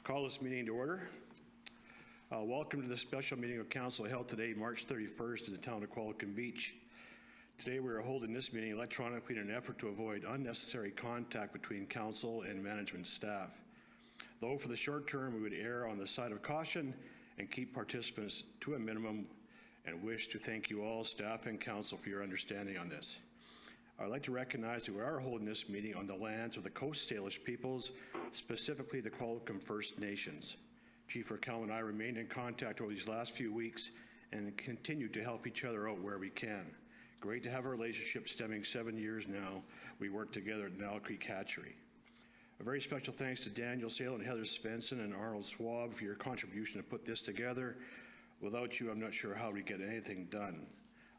Call this meeting to order. Welcome to the special meeting of Council held today, March 31st in the town of Qualicum Beach. Today we are holding this meeting electronically in an effort to avoid unnecessary contact between Council and management staff. Though for the short term we would err on the side of caution and keep participants to a minimum, and wish to thank you all, staff and Council, for your understanding on this. I'd like to recognize that we are holding this meeting on the lands of the Coast Salish peoples, specifically the Qualicum First Nations. Chief Raquel and I remained in contact over these last few weeks and continue to help each other out where we can. Great to have a relationship stemming 7 years now. We work together at Nile Creek Hatchery. A very special thanks to Daniel Sale and Heather Svensson and Arnold Schwab for your contribution to put this together. Without you, I'm not sure how we get anything done.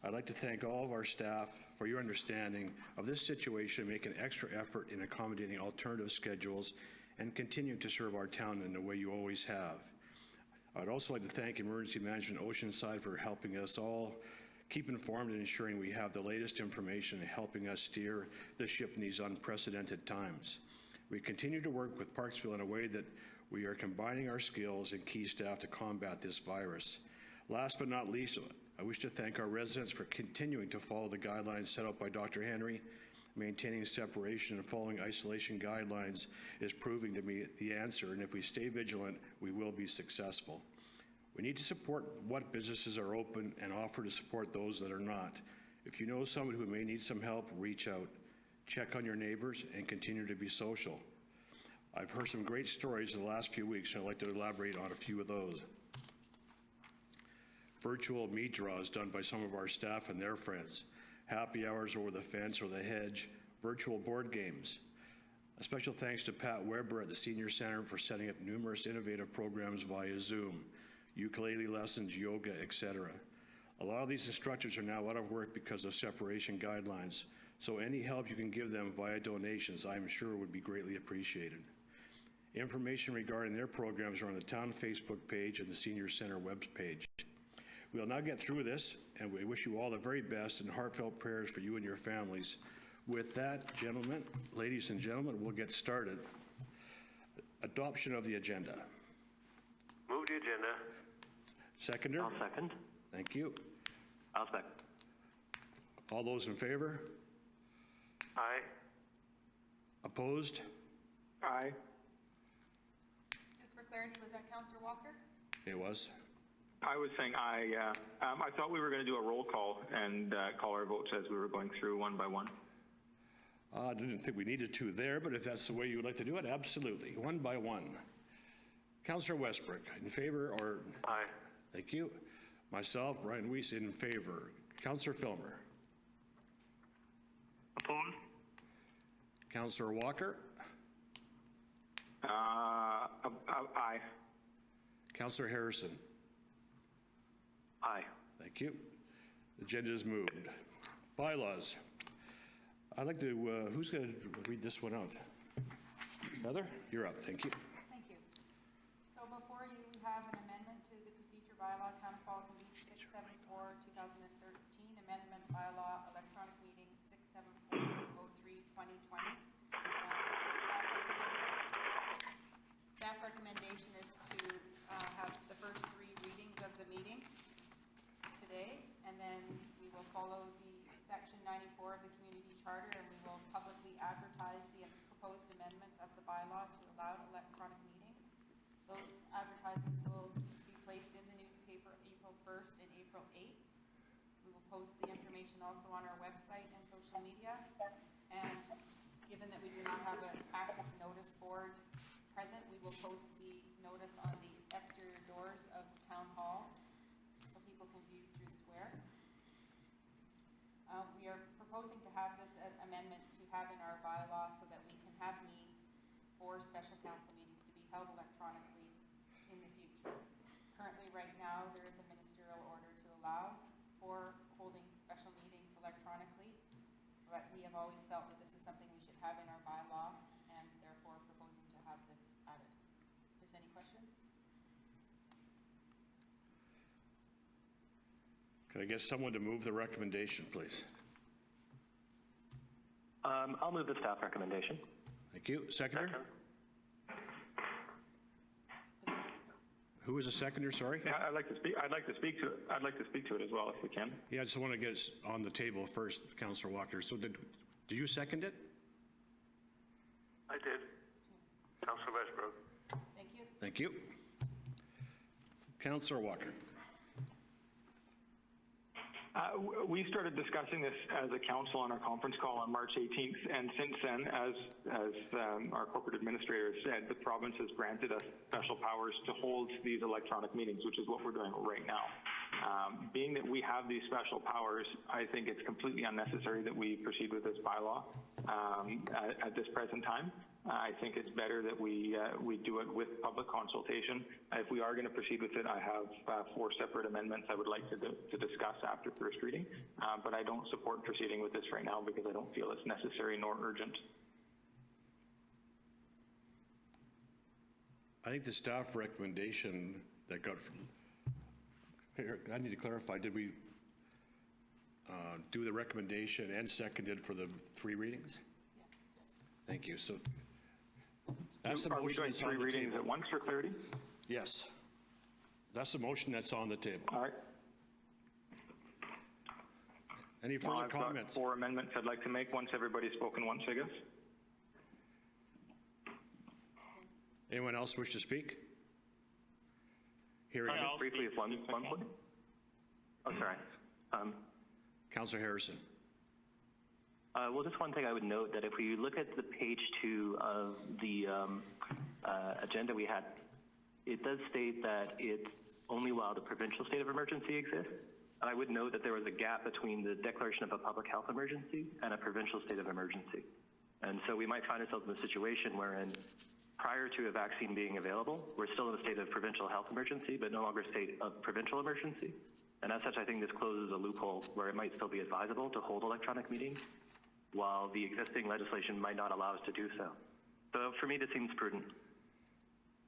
I'd like to thank all of our staff for your understanding of this situation and make an extra effort in accommodating alternative schedules and continue to serve our town in the way you always have. I'd also like to thank Emergency Management Oceanside for helping us all keep informed and ensuring we have the latest information and helping us steer the ship in these unprecedented times. We continue to work with Parksville in a way that we are combining our skills and key staff to combat this virus. Last but not least, I wish to thank our residents for continuing to follow the guidelines set out by Dr. Henry. Maintaining separation and following isolation guidelines is proving to be the answer, and if we stay vigilant, we will be successful. We need to support what businesses are open and offer to support those that are not. If you know someone who may need some help, reach out. Check on your neighbors and continue to be social. I've heard some great stories in the last few weeks, and I'd like to elaborate on a few of those. Virtual meat draws done by some of our staff and their friends, happy hours over the fence or the hedge, virtual board games. A special thanks to Pat Weber at the Senior Center for setting up numerous innovative programs via Zoom, ukulele lessons, yoga, etc. A lot of these instructors are now out of work because of separation guidelines, so any help you can give them via donations, I'm sure, would be greatly appreciated. Information regarding their programs are on the town Facebook page and the Senior Center web page. We'll now get through this, and we wish you all the very best and heartfelt prayers for you and your families. With that, gentlemen, ladies and gentlemen, we'll get started. Adoption of the agenda. Move the agenda. Seconder? I'll second. Thank you. I'll second. All those in favor? Aye. Opposed? Aye. Just for clarity, was that Councillor Walker? It was. I was saying aye, yeah. I thought we were going to do a roll call and call our votes as we were going through one by one. I didn't think we needed to there, but if that's the way you would like to do it, absolutely. One by one. Councillor Westbrook, in favor or? Aye. Thank you. Myself, Brian Weiss, in favor. Councillor Filmer. Opposed? Councillor Walker. Aye. Councillor Harrison. Aye. Thank you. The agenda is moved. Bylaws. I'd like to, who's going to read this one out? Heather, you're up. Thank you. Thank you. So before you, we have an amendment to the procedure bylaw, Town of Qualicum Beach 674-2013, amendment bylaw, electronic meeting 674-03-2020. Staff recommendation is to have the first 3 readings of the meeting today, and then we will follow the section 94 of the community charter, and we will publicly advertise the proposed amendment of the bylaw to allow electronic meetings. Those advertisements will be placed in the newspaper April 1st and April 8th. We will post the information also on our website and social media, and given that we do not have an active notice board present, we will post the notice on the exterior doors of Town Hall so people can view through the square. We are proposing to have this amendment to have in our bylaw so that we can have means for special council meetings to be held electronically in the future. Currently, right now, there is a ministerial order to allow for holding special meetings electronically, but we have always felt that this is something we should have in our bylaw, and therefore proposing to have this added. If there's any questions? Can I get someone to move the recommendation, please? I'll move the staff recommendation. Thank you. Seconder? Second. was the seconder, sorry? Yeah, I'd like to speak to it. I'd like to speak to it as well, if we can. Yeah, I just want to get it on the table first, Councillor Walker. So did you second it? I did. Councilor Westbrook. Thank you. Thank you. Councillor Walker. We started discussing this as a council on our conference call on March 18th, and since then, as our corporate administrator said, the province has granted us special powers to hold these electronic meetings, which is what we're doing right now. Being that we have these special powers, I think it's completely unnecessary that we proceed with this bylaw at this present time. I think it's better that we do it with public consultation. If we are going to proceed with it, I have 4 separate amendments I would like to discuss after first reading, but I don't support proceeding with this right now because I don't feel it's necessary nor urgent. I think the staff recommendation that got, here, I need to clarify, did we do the recommendation and seconded for the 3 readings? Yes. Thank you. So that's the Are we motion doing that's on 3 the readings table. at once for clarity? Yes. That's the motion that's on the table. All right. Any Well, further I've got comments? 4 amendments I'd like to make once everybody's spoken once, I guess. Anyone else wish to speak? Hearing none. Briefly, if one point. Oh, sorry. Councillor Harrison. Well, just one thing I would note that if we look at the page 2 of the agenda we had, it does state that it's only while the provincial state of emergency exists. And I would note that there was a gap between the declaration of a public health emergency and a provincial state of emergency. And so we might find ourselves in a situation wherein prior to a vaccine being available, we're still in a state of provincial health emergency, but no longer a state of provincial emergency. And as such, I think this closes a loophole where it might still be advisable to hold electronic meetings, while the existing legislation might not allow us to do so. So for me, this seems prudent.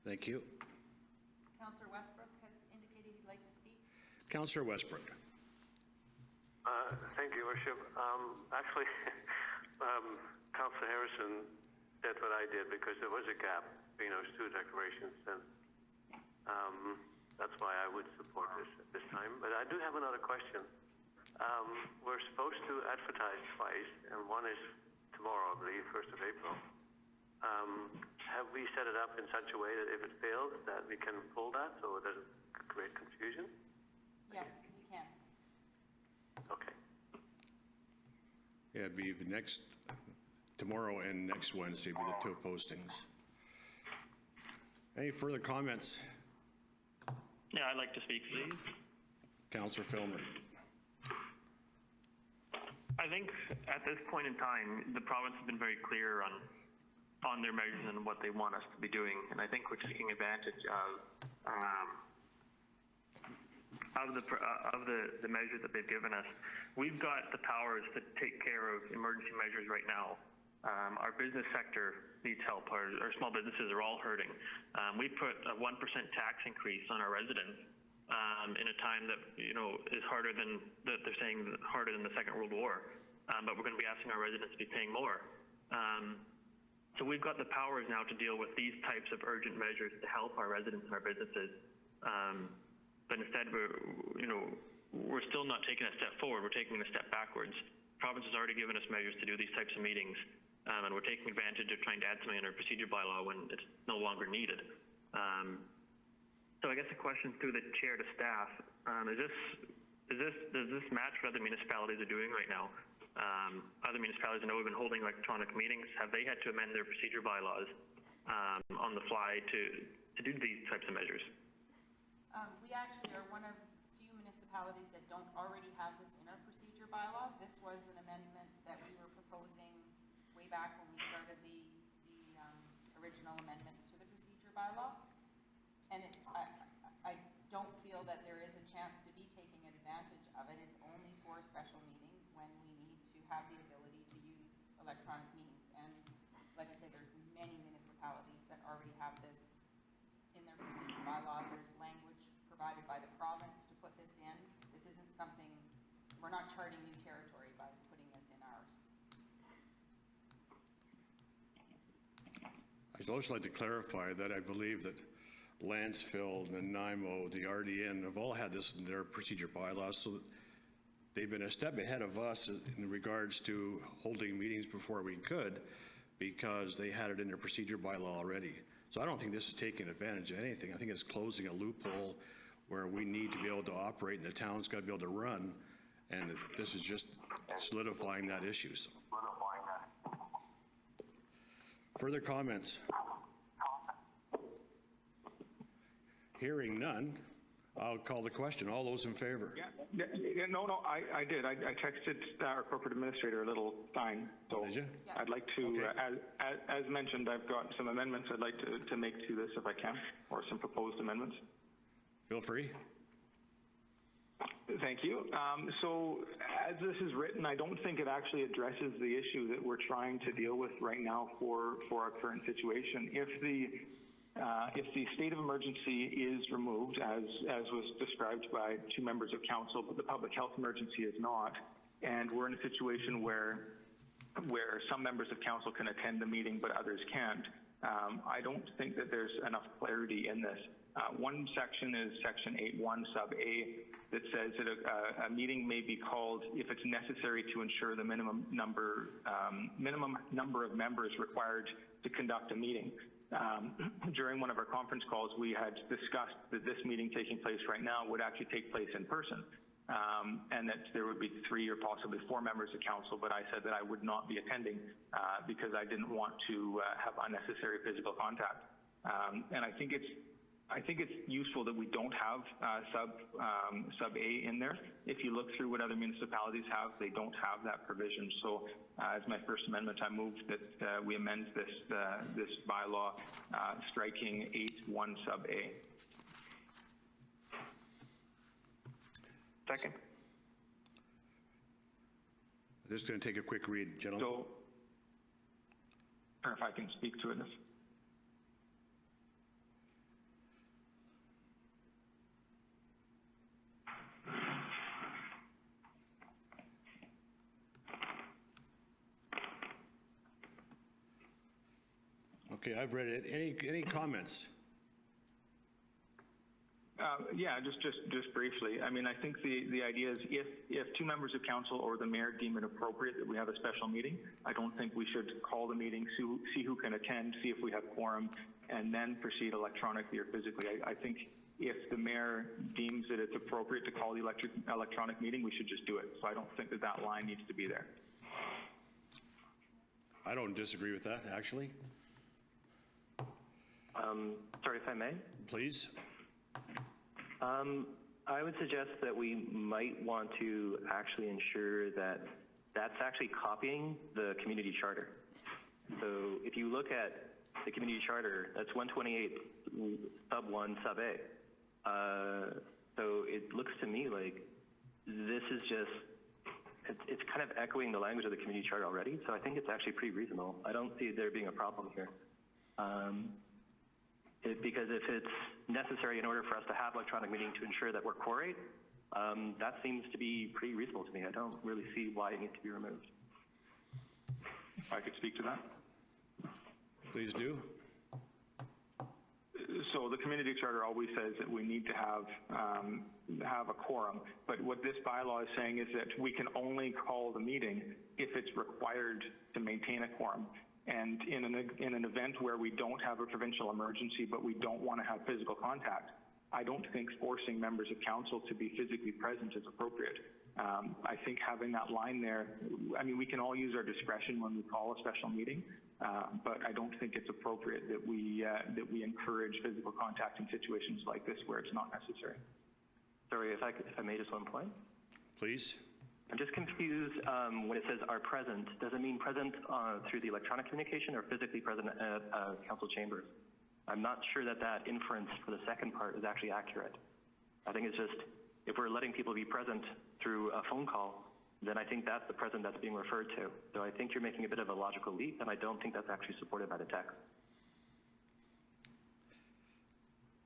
Thank you. Councillor Westbrook has indicated he'd like to speak. Councillor Westbrook. Thank you, Worship. Actually, Councilor Harrison did what I did because there was a gap between those 2 declarations, and that's why I would support this at this time. But I do have another question. We're supposed to advertise twice, and one is tomorrow, I believe, 1st of April. Have we set it up in such a way that if it fails, that we can pull that, so it doesn't create confusion? Yes, we can. Okay. Yeah, it'd be the next, tomorrow and next Wednesday would be the 2 postings. Any further comments? Yeah, I'd like to speak, please. Councillor Filmer. I think at this point in time, the province has been very clear on their measures and what they want us to be doing, and I think we're taking advantage of the measures that they've given us. We've got the powers to take care of emergency measures right now. Our business sector needs help. Our small businesses are all hurting. We put a 1% tax increase on our residents in a time that is harder than that they're saying harder than the Second World War. But we're going to be asking our residents to be paying more. So we've got the powers now to deal with these types of urgent measures to help our residents and our businesses. But instead, we're still not taking a step forward. We're taking a step backwards. The province has already given us measures to do these types of meetings, and we're taking advantage of trying to add something in our procedure bylaw when it's no longer needed. So I guess the question through the chair to staff, does this match what other municipalities are doing right now? Other municipalities I know have been holding electronic meetings. Have they had to amend their procedure bylaws on the fly to do these types of measures? We actually are one of few municipalities that don't already have this in our procedure bylaw. This was an amendment that we were proposing way back when we started the original amendments to the procedure bylaw. And I don't feel that there is a chance to be taking advantage of it. It's only for special meetings when we need to have the ability to use electronic means. And like I say, there's many municipalities that already have this in their procedure bylaw. There's language provided by the province to put this in. This isn't something, we're not charting new territory by putting this in ours. I'd also like to clarify that I believe that Lansfield, Nanaimo, the RDN have all had this in their procedure bylaws, so that they've been a step ahead of us in regards to holding meetings before we could, because they had it in their procedure bylaw already. So I don't think this is taking advantage of anything. I think it's closing a loophole where we need to be able to operate and the town's got to be able to run, and this is just solidifying that issue. So. Further comments? Hearing none, I'll call the question. All those in favor? No, I did. I texted our corporate administrator a little sign. So Did you? I'd like to, Okay. as mentioned, I've got some amendments I'd like to make to this if I can, or some proposed amendments. Feel free. Thank you. So as this is written, I don't think it actually addresses the issue that we're trying to deal with right now for our current situation. If the state of emergency is removed, as was described by two members of council, but the public health emergency is not, and we're in a situation where some members of council can attend the meeting but others can't, I don't think that there's enough clarity in this. One section is section 8.1 sub A that says that a meeting may be called if it's necessary to ensure the minimum number of members required to conduct a meeting. During one of our conference calls, we had discussed that this meeting taking place right now would actually take place in person, and that there would be 3 or possibly 4 members of council, but I said that I would not be attending because I didn't want to have unnecessary physical contact. And I think it's useful that we don't have sub A in there. If you look through what other municipalities have, they don't have that provision. So as my first amendment, I moved that we amend this bylaw, striking 8.1 sub A. Second. Just going to take a quick read, gentlemen. So, or if I can speak to it. Okay, I've read it. Any comments? Yeah, just briefly. I mean, I think the idea is if 2 members of council or the mayor deem it appropriate that we have a special meeting, I don't think we should call the meeting, see who can attend, see if we have quorum, and then proceed electronically or physically. I think if the mayor deems that it's appropriate to call the electronic meeting, we should just do it. So I don't think that line needs to be there. I don't disagree with that, actually. Sorry, if I may? Please. I would suggest that we might want to actually ensure that that's actually copying the community charter. So if you look at the community charter, that's 128 sub 1 sub A. So it looks to me like this is just, it's kind of echoing the language of the community charter already. So I think it's actually pretty reasonable. I don't see there being a problem here. Because if it's necessary in order for us to have electronic meeting to ensure that we're quorate, that seems to be pretty reasonable to me. I don't really see why it needs to be removed. If I could speak to that. Please do. So the community charter always says that we need to have a quorum, but what this bylaw is saying is that we can only call the meeting if it's required to maintain a quorum. And in an event where we don't have a provincial emergency, but we don't want to have physical contact, I don't think forcing members of council to be physically present is appropriate. I think having that line there, I mean, we can all use our discretion when we call a special meeting, but I don't think it's appropriate that we encourage physical contact in situations like this where it's not necessary. Sorry, if I may just one point. Please. I'm just confused when it says are present. Does it mean present through the electronic communication or physically present at council chambers? I'm not sure that inference for the second part is actually accurate. I think it's just, if we're letting people be present through a phone call, then I think that's the present that's being referred to. So I think you're making a bit of a logical leap, and I don't think that's actually supported by the text.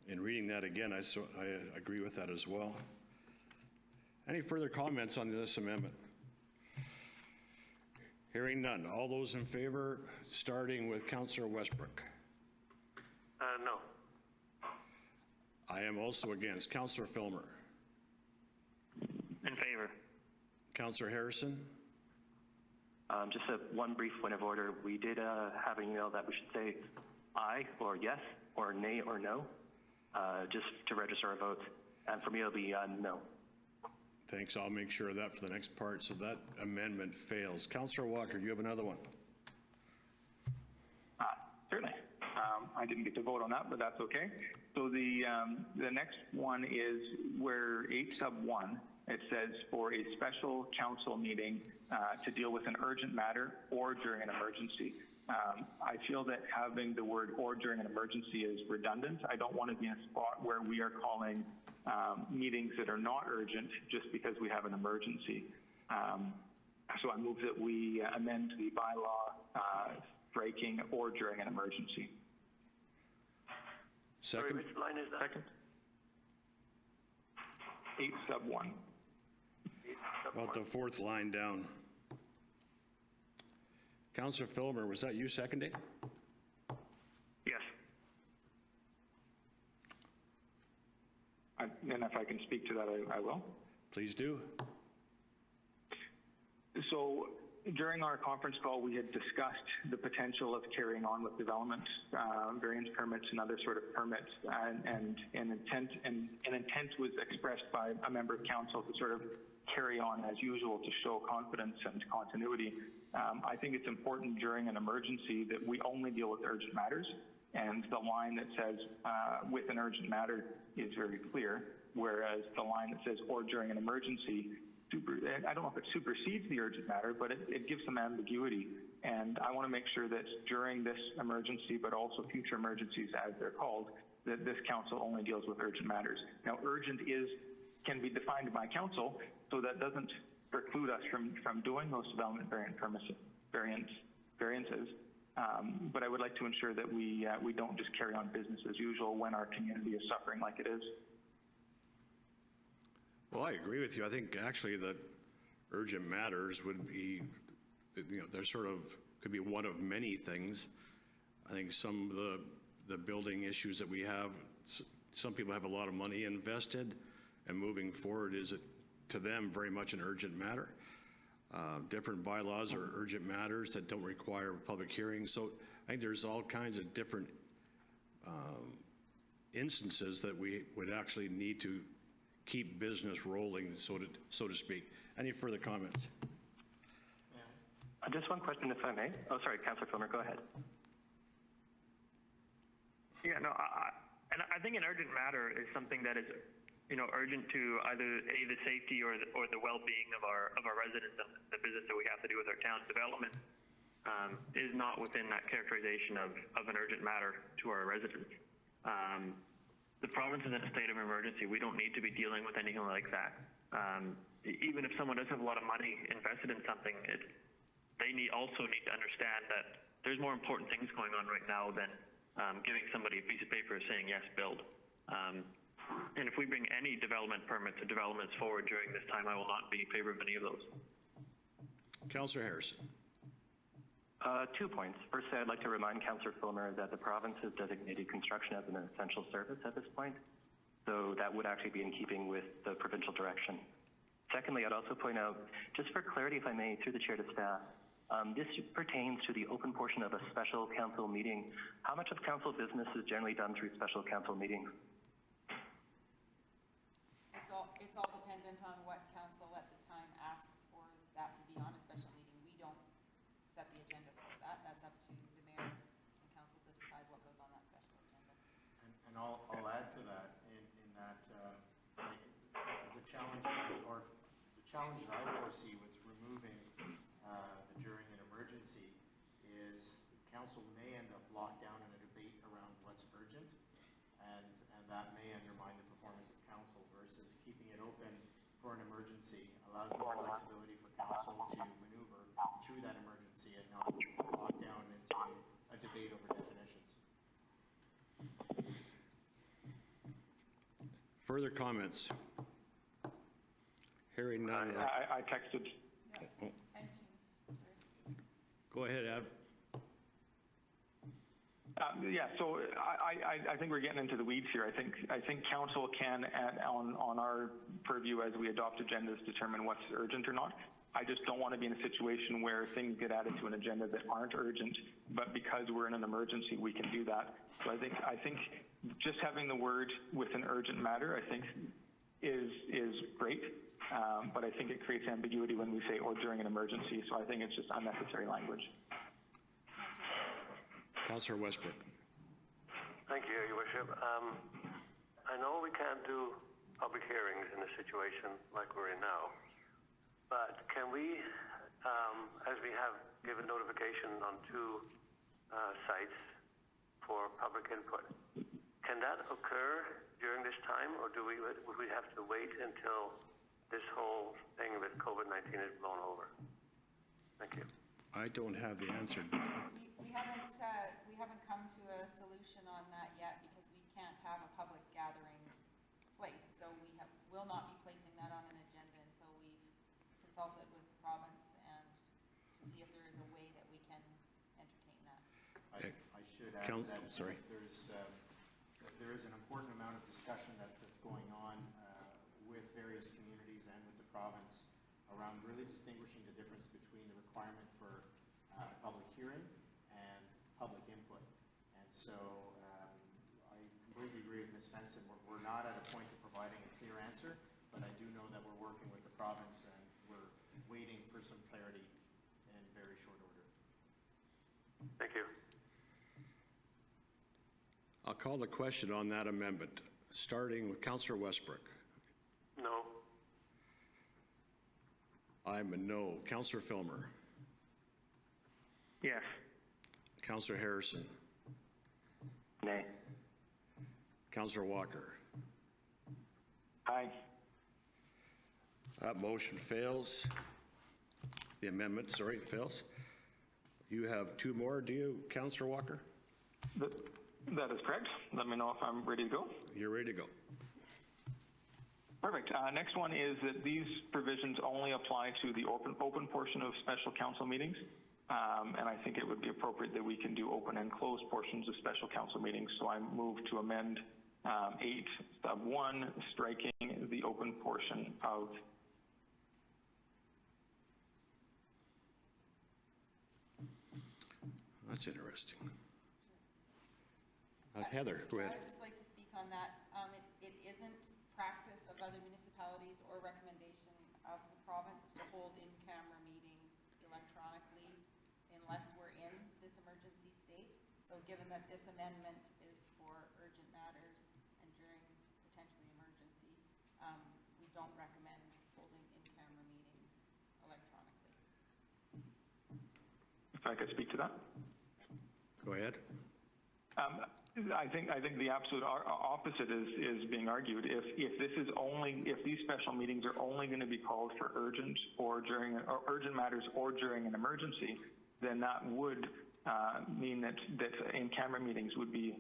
In reading that again, I agree with that as well. Any further comments on this amendment? Hearing none. All those in favor, starting with Councillor Westbrook. No. I am also against. Councillor Filmer. In favor. Councillor Harrison. Just one brief point of order. We did have an email that we should say aye or yes or nay or no, just to register our votes. And for me, it'll be no. Thanks. I'll make sure of that for the next part, so that amendment fails. Councillor Walker, you have another one. Certainly. I didn't get to vote on that, but that's okay. So the next one is where 8 sub 1, it says for a special council meeting to deal with an urgent matter or during an emergency. I feel that having the word or during an emergency is redundant. I don't want to be in a spot where we are calling meetings that are not urgent just because we have an emergency. So I move that we amend the bylaw striking or during an emergency. Sorry, Second. which line is that? Second. 8 sub 1. About the fourth line down. Councillor Filmer, was that you seconding? Yes. And if I can speak to that, I will. Please do. So during our conference call, we had discussed the potential of carrying on with development, variance permits and other sort of permits, and an intent was expressed by a member of council to sort of carry on as usual to show confidence and continuity. I think it's important during an emergency that we only deal with urgent matters, and the line that says with an urgent matter is very clear, whereas the line that says or during an emergency, I don't know if it supersedes the urgent matter, but it gives some ambiguity. And I want to make sure that during this emergency, but also future emergencies as they're called, that this council only deals with urgent matters. Now, urgent can be defined by council, so that doesn't preclude us from doing those development variances. But I would like to ensure that we don't just carry on business as usual when our community is suffering like it is. Well, I agree with you. I think actually that urgent matters would be, they're sort of, could be one of many things. I think some of the building issues that we have, some people have a lot of money invested, and moving forward is, to them, very much an urgent matter. Different bylaws are urgent matters that don't require public hearings. So I think there's all kinds of different instances that we would actually need to keep business rolling, so to speak. Any further comments? Just one question, if I may. Oh, sorry, Councillor Filmer, go ahead. Yeah, no, I think an urgent matter is something that is, urgent to either the safety or the well-being of our residents and the business that we have to do with our town's development is not within that characterization of an urgent matter to our residents. The province is in a state of emergency. We don't need to be dealing with anything like that. Even if someone does have a lot of money invested in something, they also need to understand that there's more important things going on right now than giving somebody a piece of paper saying, yes, build. And if we bring any development permits or developments forward during this time, I will not be in favor of any of those. Councillor Harrison. 2 points. Firstly, I'd like to remind Councillor Filmer that the province has designated construction as an essential service at this point, so that would actually be in keeping with the provincial direction. Secondly, I'd also point out, just for clarity, if I may, through the chair to staff, this pertains to the open portion of a special council meeting. How much of council business is generally done through special council meetings? It's all dependent on what council at the time asks for that to be on a special meeting. We don't set the agenda for that. That's up to the mayor and council to decide what goes on that special agenda. And I'll add to that in that the challenge that I foresee with removing the during an emergency is council may end up locked down in a debate around what's urgent, and that may undermine the performance of council versus keeping it open for an emergency allows more flexibility for council to maneuver through that emergency and not lock down into a debate over definitions. Further comments? Hearing none. I texted. Go ahead, Adam. Yeah, so I think we're getting into the weeds here. I think council can, on our purview as we adopt agendas, determine what's urgent or not. I just don't want to be in a situation where things get added to an agenda that aren't urgent, but because we're in an emergency, we can do that. So I think just having the word with an urgent matter, I think is great, but I think it creates ambiguity when we say or during an emergency. So I think it's just unnecessary language. Councillor Westbrook. Thank you, Your Worship. I know we can't do public hearings in a situation like we're in now, but can we, as we have given notification on 2 sites for public input, can that occur during this time, or would we have to wait until this whole thing with COVID-19 is blown over? Thank you. I don't have the answer. We haven't come to a solution on that yet because we can't have a public gathering place. So will not be placing that on an agenda until we've consulted with the province and to see if there is a way that we can entertain that. I should add that Sorry. there is an important amount of discussion that's going on with various communities and with the province around really distinguishing the difference between the requirement for public hearing and public input. And so I completely agree with Ms. Svensson. We're not at a point of providing a clear answer, but I do know that we're working with the province and we're waiting for some clarity in very short order. Thank you. I'll call the question on that amendment, starting with Councillor Westbrook. No. I'm a no. Councillor Filmer. Yes. Councillor Harrison. Nay. Councillor Walker. Aye. That motion fails. The amendment, sorry, fails. You have 2 more, do you, Councillor Walker? That is correct. Let me know if I'm ready to go. You're ready to go. Perfect. Next one is that these provisions only apply to the open portion of special council meetings. And I think it would be appropriate that we can do open and closed portions of special council meetings. So I move to amend 8 sub 1, striking the open portion of. That's interesting. Heather, go ahead. I would just like to speak on that. It isn't practice of other municipalities or recommendation of the province to hold in-camera meetings electronically unless we're in this emergency state. So given that this amendment is for urgent matters and during potentially emergency, we don't recommend holding in-camera meetings electronically. If I could speak to that. Go ahead. I think the absolute opposite is being argued. If these special meetings are only going to be called for urgent urgent matters or during an emergency, then that would mean that in-camera meetings would be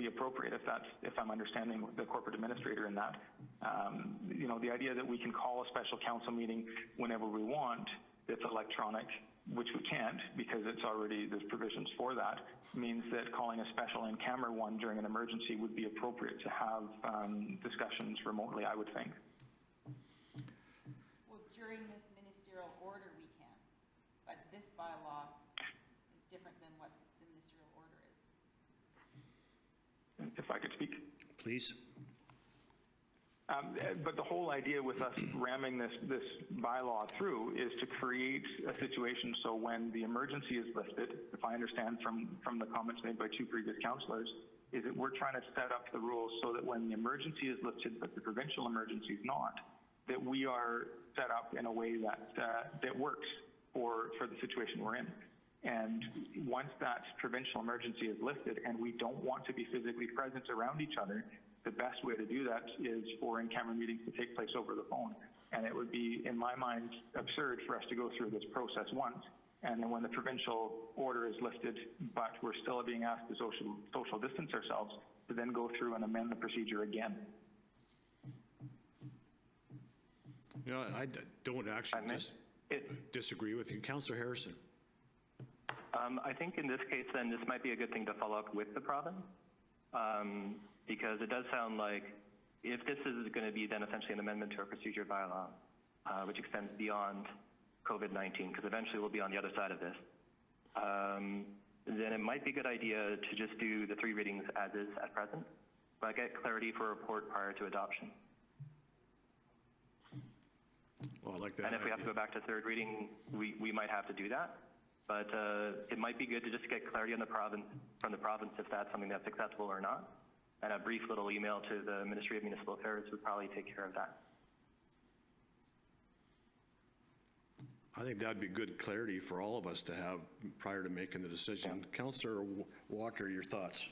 appropriate if I'm understanding the corporate administrator in that. The idea that we can call a special council meeting whenever we want that's electronic, which we can't because there's provisions for that, means that calling a special in-camera one during an emergency would be appropriate to have discussions remotely, I would think. Well, during this ministerial order we can, but this bylaw is different than what the ministerial order is. If I could speak. Please. But the whole idea with us ramming this bylaw through is to create a situation so when the emergency is lifted, if I understand from the comments made by 2 previous councillors, is that we're trying to set up the rules so that when the emergency is lifted but the provincial emergency is not, that we are set up in a way that works for the situation we're in. And once that provincial emergency is lifted and we don't want to be physically present around each other, the best way to do that is for in-camera meetings to take place over the phone. And it would be, in my mind, absurd for us to go through this process once, and then when the provincial order is lifted, but we're still being asked to social distance ourselves, to then go through and amend the procedure again. I don't actually disagree with you. Councillor Harrison. I think in this case, then, this might be a good thing to follow up with the province, because it does sound like if this is going to be then essentially an amendment to our procedure bylaw, which extends beyond COVID-19, because eventually we'll be on the other side of this, then it might be a good idea to just do the 3 readings as is at present, but get clarity for a report prior to adoption. Well, I like that And if we have to idea. go back to 3rd reading, we might have to do that. But it might be good to just get clarity on the province, from the province if that's something that's acceptable or not. And a brief little email to the Ministry of Municipal Affairs would probably take care of that. I think that'd be good clarity for all of us to have prior to making the decision. Councillor Walker, your thoughts?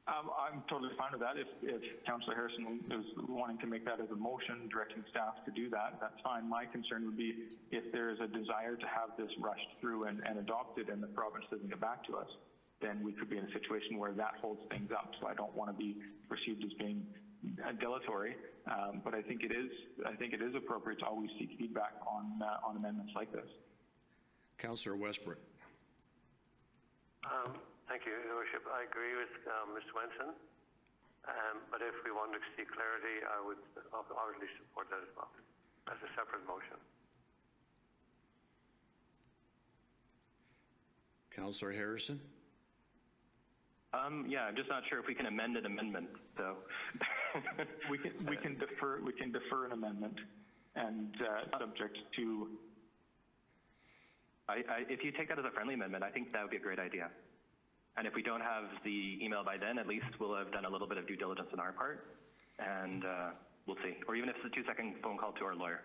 I'm totally fine with that. If Councillor Harrison is wanting to make that as a motion, directing staff to do that, that's fine. My concern would be if there is a desire to have this rushed through and adopted and the province doesn't get back to us, then we could be in a situation where that holds things up. So I don't want to be perceived as being dilatory, but I think it is appropriate to always seek feedback on amendments like this. Councillor Westbrook. Thank you, Your Worship. I agree with Mr. Wenson, but if we want to see clarity, I would obviously support that as well, as a separate motion. Councillor Harrison? Yeah, I'm just not sure if we can amend an amendment, so. We can defer an amendment and subject to. If you take that as a friendly amendment, I think that would be a great idea. And if we don't have the email by then, at least we'll have done a little bit of due diligence on our part, and we'll see. Or even if it's a 2-second phone call to our lawyer.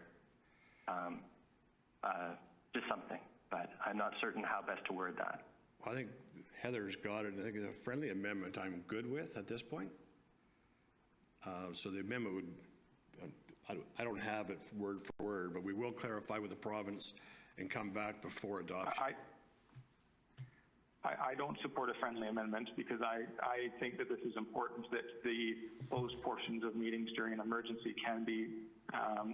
Just something, but I'm not certain how best to word that. I think Heather's got it. I think it's a friendly amendment I'm good with at this point. So the amendment would, I don't have it word for word, but we will clarify with the province and come back before adoption. I don't support a friendly amendment because I think that this is important, that the closed portions of meetings during an emergency can be,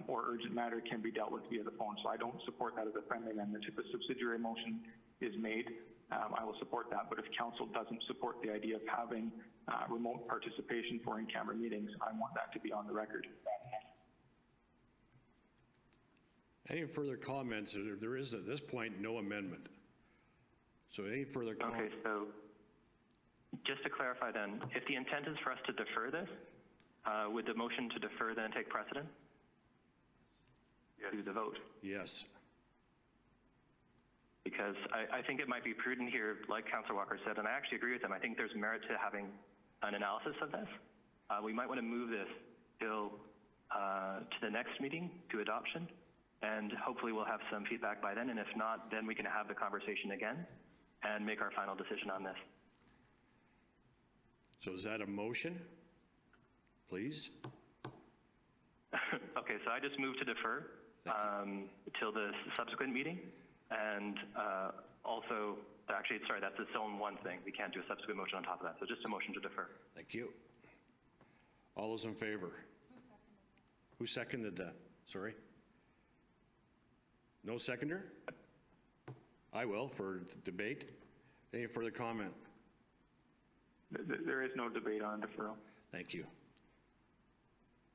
or urgent matter can be dealt with via the phone. So I don't support that as a friendly amendment. If a subsidiary motion is made, I will support that. But if council doesn't support the idea of having remote participation for in-camera meetings, I want that to be on the record. Any further comments? There is at this point no amendment. So any further comments? Okay, so just to clarify then, if the intent is for us to defer this, would the motion to defer then take precedence to the vote? Yes. Because I think it might be prudent here, like Councillor Walker said, and I actually agree with him. I think there's merit to having an analysis of this. We might want to move this till to the next meeting, to adoption, and hopefully we'll have some feedback by then. And if not, then we can have the conversation again and make our final decision on this. So is that a motion, please? Okay, so I just moved to defer till the subsequent meeting, and also, actually, sorry, that's its own one thing. We can't do a subsequent motion on top of that, so just a motion to defer. Thank you. All those in favor? Who seconded that? Sorry? No seconder? I will for debate. Any further comment? There is no debate on deferral. Thank you.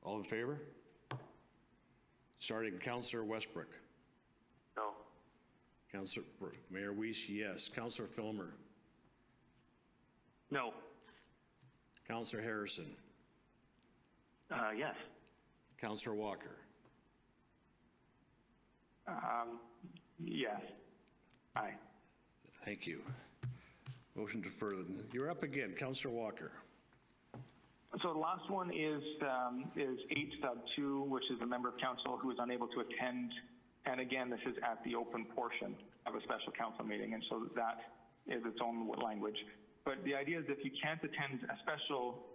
All in favor? Starting Councillor Westbrook. No. Councillor Mayor Weiss, yes. Councillor Filmer. No. Councillor Harrison. Yes. Councillor Walker. Yes. Aye. Thank you. Motion deferred. You're up again, Councillor Walker. So the last one is 8(2), which is a member of council who is unable to attend. And again, this is at the open portion of a special council meeting, and so that is its own language. But the idea is if you can't attend a special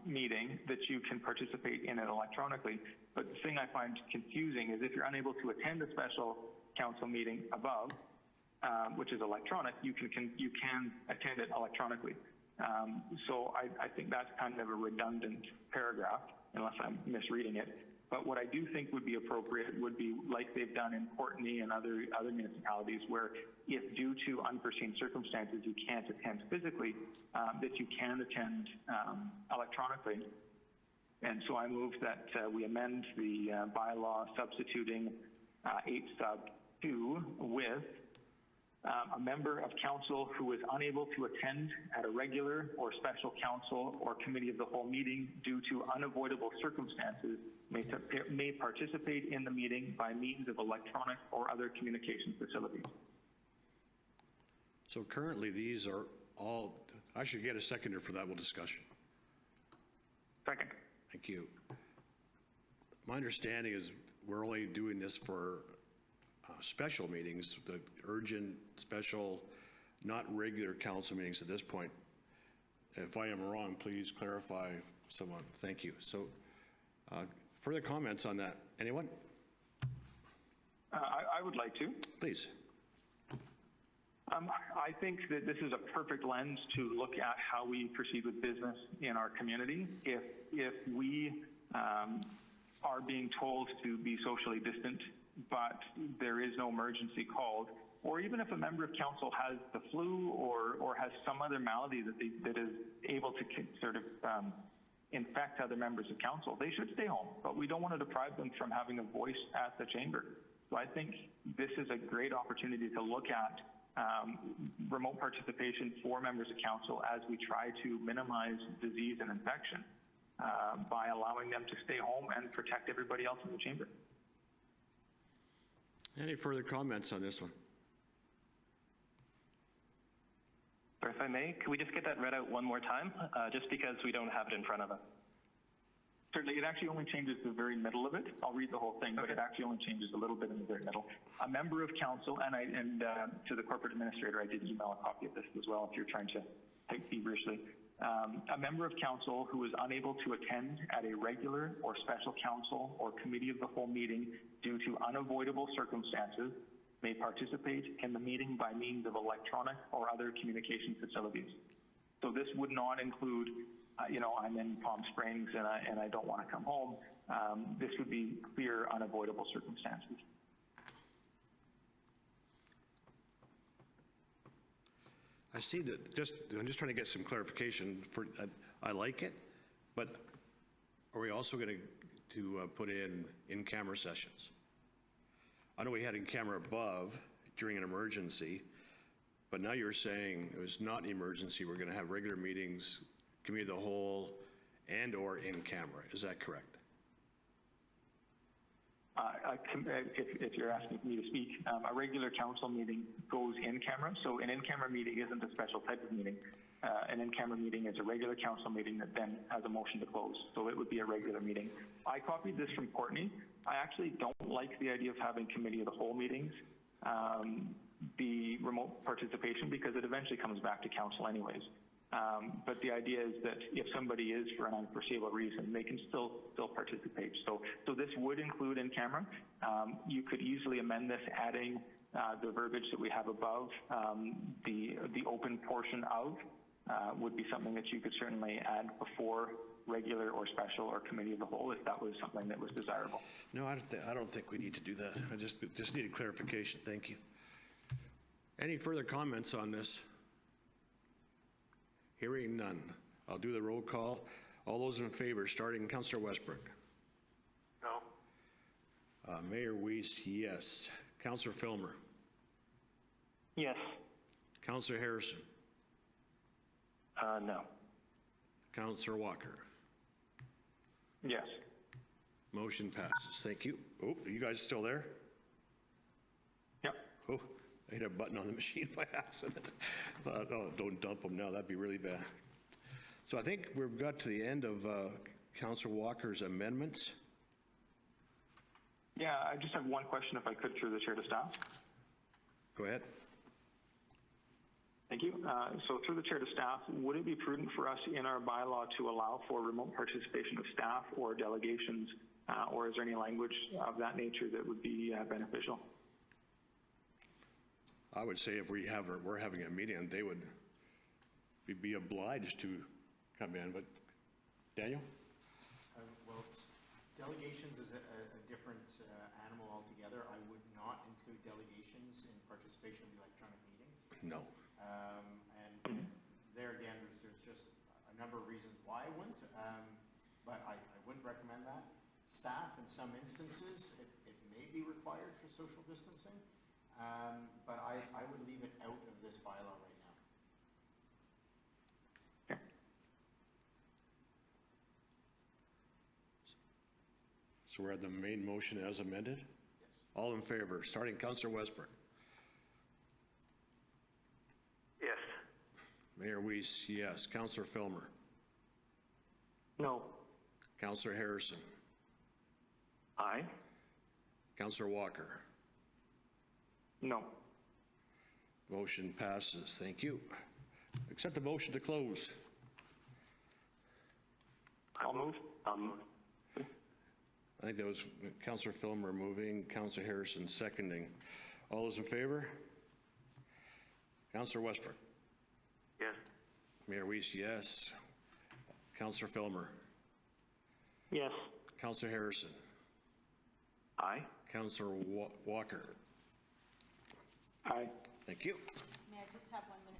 meeting, that you can participate in it electronically. But the thing I find confusing is if you're unable to attend a special council meeting above, which is electronic, you can attend it electronically. So I think that's kind of a redundant paragraph, unless I'm misreading it. But what I do think would be appropriate would be like they've done in Courtenay and other municipalities, where if due to unforeseen circumstances you can't attend physically, that you can attend electronically. And so I move that we amend the bylaw substituting 8 sub 2 with a member of council who is unable to attend at a regular or special council or committee of the whole meeting due to unavoidable circumstances may participate in the meeting by means of electronic or other communication facilities. So currently, these are all, I should get a seconder for that whole discussion. Second. Thank you. My understanding is we're only doing this for special meetings, the urgent, special, not regular council meetings at this point. If I am wrong, please clarify someone. Thank you. So further comments on that? Anyone? I would like to. Please. I think that this is a perfect lens to look at how we proceed with business in our community. If we are being told to be socially distant, but there is no emergency called, or even if a member of council has the flu or has some other malady that is able to sort of infect other members of council, they should stay home. But we don't want to deprive them from having a voice at the chamber. So I think this is a great opportunity to look at remote participation for members of council as we try to minimize disease and infection by allowing them to stay home and protect everybody else in the chamber. Any further comments on this one? Or if I may, could we just get that read out one more time, just because we don't have it in front of us? Certainly, it actually only changes the very middle of it. I'll read the whole thing, but it actually only changes a little bit in the very middle. A member of council, and to the corporate administrator, I did email a copy of this as well if you're trying to type feverishly. A member of council who is unable to attend at a regular or special council or committee of the whole meeting due to unavoidable circumstances may participate in the meeting by means of electronic or other communication facilities. So this would not include I'm in Palm Springs and I don't want to come home. This would be clear, unavoidable circumstances. I see that, I'm just trying to get some clarification. I like it, but are we also going to put in-camera sessions? I know we had in-camera above during an emergency, but now you're saying it was not an emergency. We're going to have regular meetings, committee of the whole, and or in camera. Is that correct? If you're asking me to speak, a regular council meeting goes in camera. So an in-camera meeting isn't a special type of meeting. An in-camera meeting is a regular council meeting that then has a motion to close. So it would be a regular meeting. I copied this from Courtenay. I actually don't like the idea of having committee of the whole meetings be remote participation because it eventually comes back to council anyways. But the idea is that if somebody is for an unforeseeable reason, they can still participate. So this would include in camera. You could easily amend this, adding the verbiage that we have above. The open portion of would be something that you could certainly add before regular or special or committee of the whole if that was something that was desirable. No, I don't think we need to do that. I just need a clarification. Thank you. Any further comments on this? Hearing none. I'll do the roll call. All those in favor, starting Councillor Westbrook. No. Mayor Weiss, yes. Councillor Filmer. Yes. Councillor Harrison. No. Councillor Walker. Yes. Motion passes. Thank you. Oh, are you guys still there? Yep. Oh, I hit a button on the machine by accident. I thought, oh, don't dump them now. That'd be really bad. So I think we've got to the end of Councillor Walker's amendments. Yeah, I just have one question if I could through the chair to staff. Go ahead. Thank you. So through the chair to staff, would it be prudent for us in our bylaw to allow for remote participation of staff or delegations, or is there any language of that nature that would be beneficial? I would say if we're having a meeting, they would be obliged to come in, but Daniel? Well, Delegations is a different animal altogether. I would not include delegations in participation in the electronic meetings. No. And there again, there's just a number of reasons why I wouldn't, but I wouldn't recommend that. Staff, in some instances, it may be required for social distancing, but I would leave it out of this bylaw right now. So we're at the main motion as amended? Yes. All in favor, starting Councillor Westbrook. Yes. Mayor Weiss, yes. Councillor Filmer. No. Councillor Harrison. Aye. Councillor Walker. No. Motion passes. Thank you. Accept the motion to close. I'll move. I think that was Councillor Filmer moving, Councillor Harrison seconding. All those in favor? Councillor Westbrook. Yes. Mayor Weiss, yes. Councillor Filmer. Yes. Councillor Harrison. Aye. Councillor Walker. Aye. Thank you. May I just have 1 minute?